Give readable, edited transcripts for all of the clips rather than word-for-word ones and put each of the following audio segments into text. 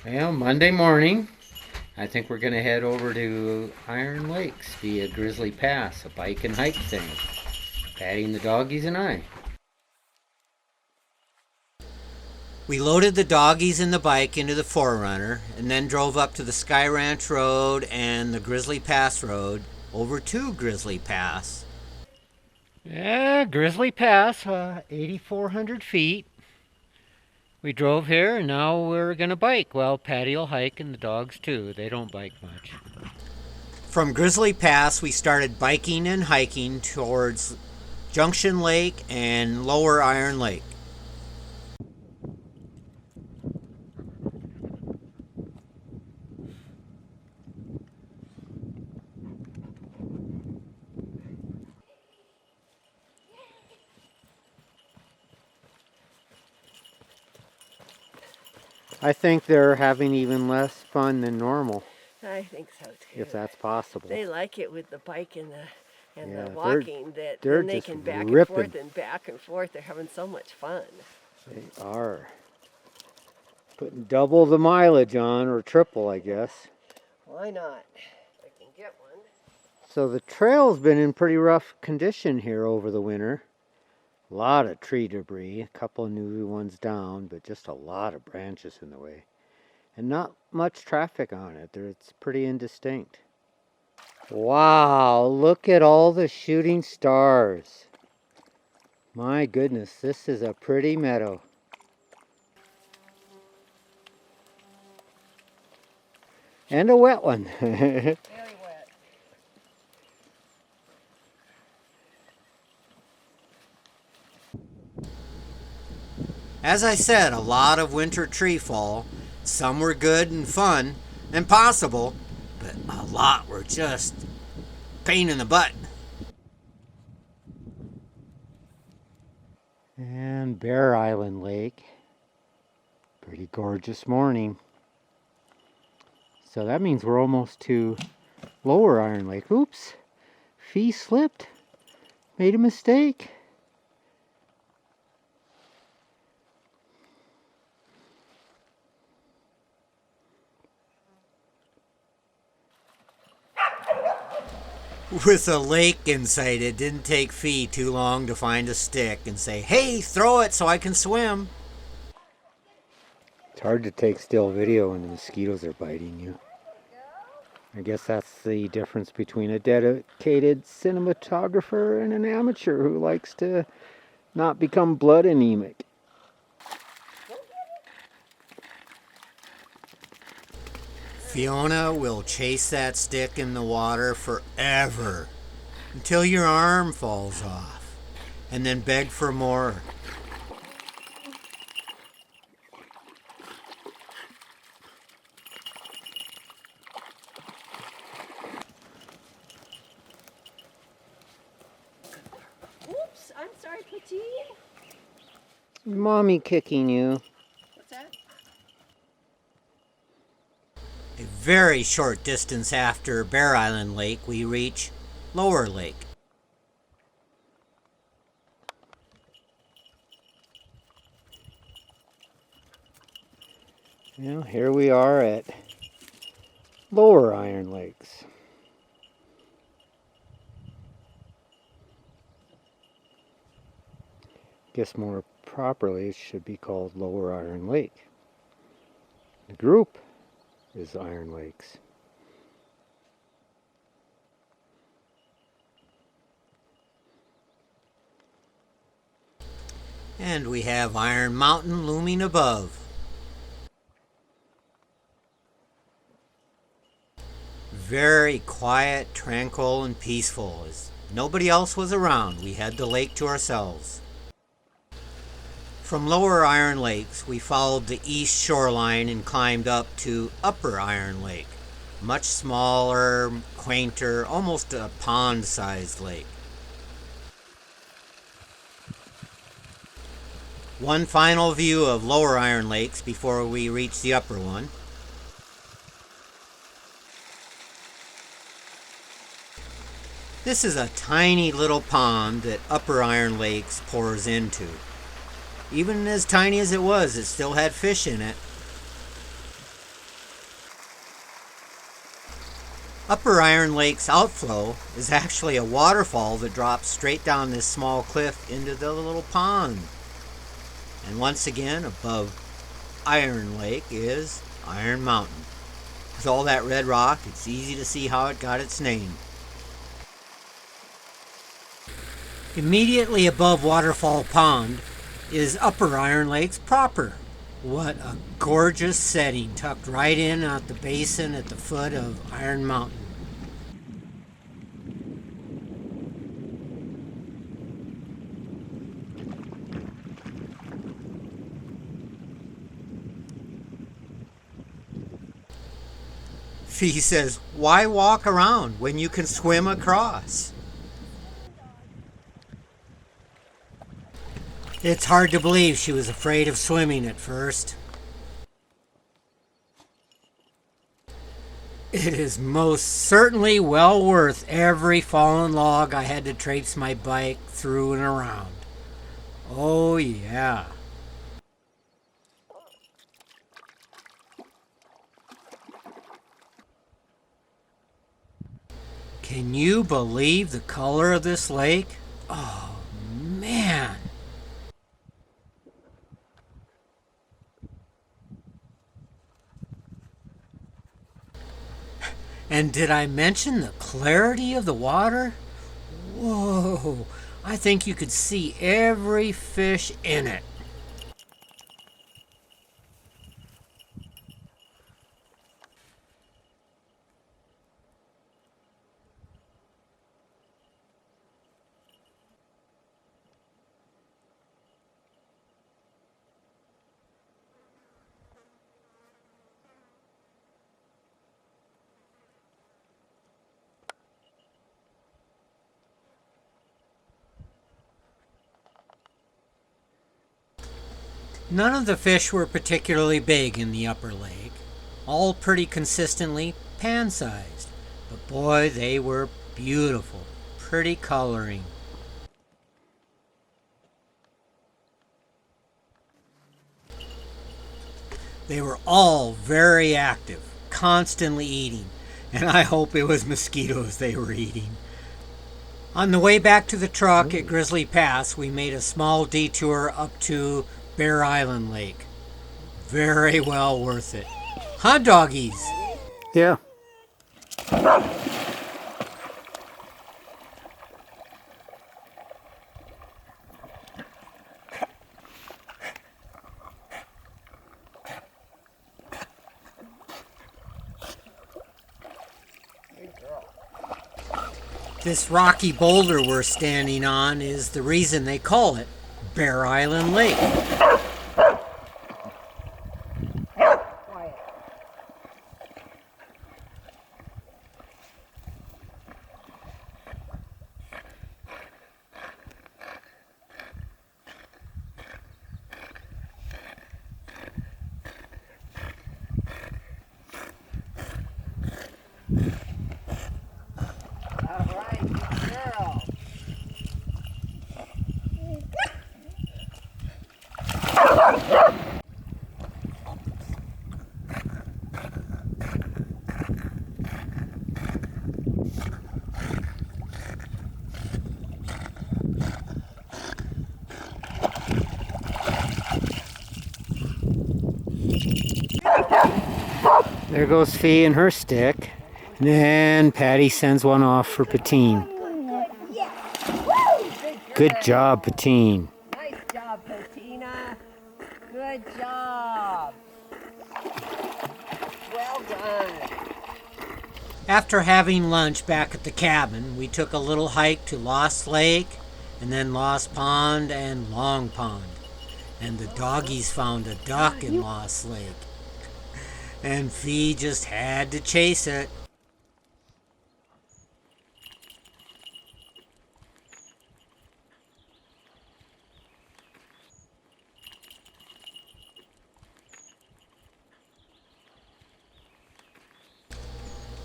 Well, Monday morning, I think we're going to head over to Iron Lakes via Grizzly Pass, a bike and hike thing. Patty and the doggies and I. We loaded the doggies and the bike into the 4Runner and then drove up to the Sky Ranch Road and the Grizzly Pass Road over to Grizzly Pass. Yeah, Grizzly Pass, 8,400 feet. We drove here and now we're going to bike. Well, Patty will hike and the dogs too. They don't bike much. From Grizzly Pass, we started biking and hiking towards Junction Lake and Lower Iron Lake. I think they're having even less fun than normal, I think so too. if that's possible. They like it with the bike and Yeah, the walking that they're then they just can back ripping. and forth and back and forth. They're having so much fun. They are. Putting double the mileage on, or triple, I guess. Why not? I can get one. So the trail's been in pretty rough condition here over the winter. A lot of tree debris, a couple of new ones down, but just a lot of branches in the way. And not much traffic on it. It's pretty indistinct. Wow, look at all the shooting stars. My goodness, this is a pretty meadow. And a wet one. Very wet. As I said, a lot of winter tree fall. Some were good and fun and possible, but a lot were just pain in the butt. And Bear Island Lake. Pretty gorgeous morning. So that means we're almost to Lower Iron Lake. Oops, Fee slipped. Made a mistake. With a lake in sight, it didn't take Fee too long to find a stick and say, "Hey, throw it so I can swim." It's hard to take still video when the mosquitoes are biting you. I guess that's the difference between a dedicated cinematographer and an amateur who likes to not become blood anemic. Fiona will chase that stick in the water forever until your arm falls off and then beg for more. Oops, I'm sorry, Petite. Mommy kicking you. What's that? A very short distance after Bear Island Lake, we reach Lower Lake. Well, here we are at Lower Iron Lakes. Guess more properly it should be called Lower Iron Lake. The group is Iron Lakes. And we have Iron Mountain looming above. Very quiet, tranquil, and peaceful. As nobody else was around, we had the lake to ourselves. From Lower Iron Lakes, we followed the east shoreline and climbed up to Upper Iron Lake. Much smaller, quainter, almost a pond-sized lake. One final view of Lower Iron Lakes before we reach the upper one. This is a tiny little pond that Upper Iron Lakes pours into. Even as tiny as it was, it still had fish in it. Upper Iron Lake's outflow is actually a waterfall that drops straight down this small cliff into the little pond. And once again, above Iron Lake is Iron Mountain. With all that red rock, it's easy to see how it got its name. Immediately above Waterfall Pond is Upper Iron Lakes proper. What a gorgeous setting, tucked right in at the basin at the foot of Iron Mountain. Fee says, why walk around when you can swim across? It's hard to believe she was afraid of swimming at first. It is most certainly well worth every fallen log I had to traipse my bike through and around. Oh yeah. Can you believe the color of this lake? Oh man. And did I mention the clarity of the water? Whoa, I think you could see every fish in it. None of the fish were particularly big in the upper lake, all pretty consistently pan-sized, but boy, they were beautiful, pretty coloring. They were all very active, constantly eating, and I hope it was mosquitoes they were eating. On the way back to the truck at Grizzly Pass, we made a small detour up to Bear Island Lake. Very well worth it. Huh, doggies? Yeah. This rocky boulder we're standing on is the reason they call it Bear Island Lake. Quiet. All right, good girl. There goes Fee and her stick. And then Patty sends one off for Patine. Good job, Patine. Nice job, Patina. Good job. Well done. After having lunch back at the cabin, we took a little hike to Lost Lake, and then Lost Pond and Long Pond. And the doggies found a duck in Lost Lake. And Fee just had to chase it.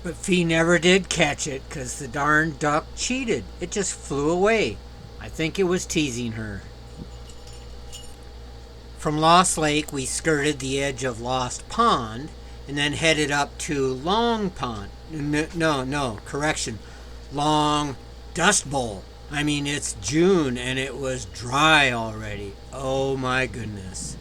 But Fee never did catch it because the darn duck cheated. It just flew away. I think it was teasing her. From Lost Lake, we skirted the edge of Lost Pond and then headed up to Long Pond. No, correction. Long Dust Bowl. I mean, it's June and it was dry already. Oh my goodness.